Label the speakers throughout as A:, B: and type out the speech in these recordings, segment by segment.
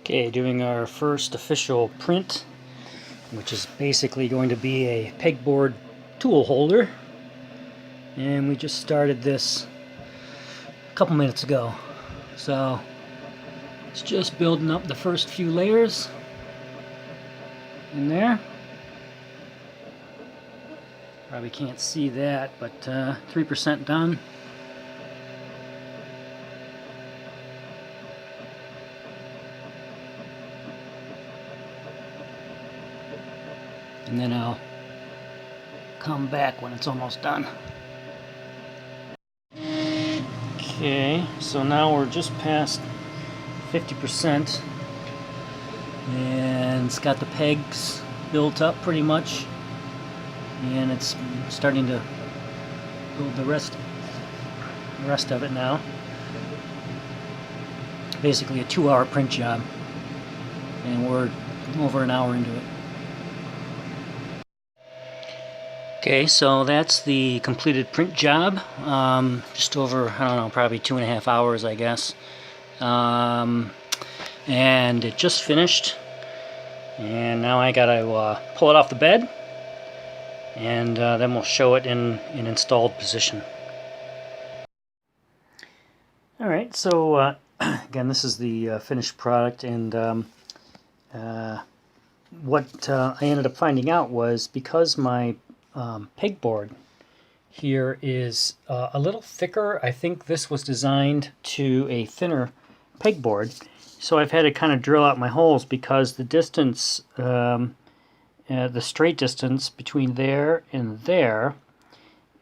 A: Okay, doing our first official print, which is basically going to be a pegboard tool holder. And we just started this a couple minutes ago. So it's just building up the first few layers in there. Probably can't see that, but 3% done. And then I'll come back when it's almost done. Okay, so now we're just past 50%, and it's got the pegs built up pretty much, and it's starting to build the rest of it now. Basically a 2-hour print job, and we're over an hour into it. Okay, so that's the completed print job. Just over, I don't know, probably 2.5 hours, I guess. And it just finished. And now I gotta pull it off the bed, and then we'll show it in installed position. Alright, so again, this is the finished product, and what I ended up finding out was, because my pegboard here is a little thicker. I think this was designed to a thinner pegboard, so I've had to kind of drill out my holes, because the distance, the straight distance between there and there,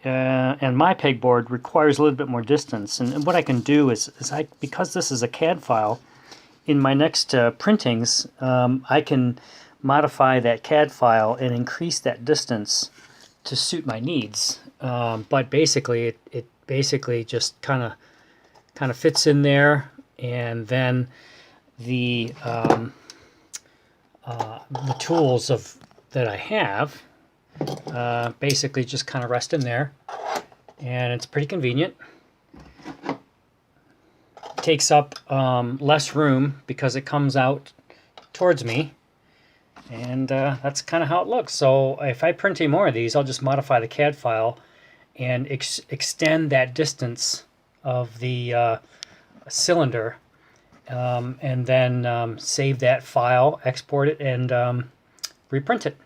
A: and my pegboard requires a little bit more distance. And what I can do is because this is a CAD file, in my next printings, I can modify that CAD file and increase that distance to suit my needs. But basically it basically just kind of fits in there, and then the tools that I have basically just kind of rest in there, and it's pretty convenient. It takes up less room because it comes out towards me. And that's kind of how it looks. So if I print any more of these, I'll just modify the CAD file and extend that distance of the cylinder, and then save that file, export it, and reprint it.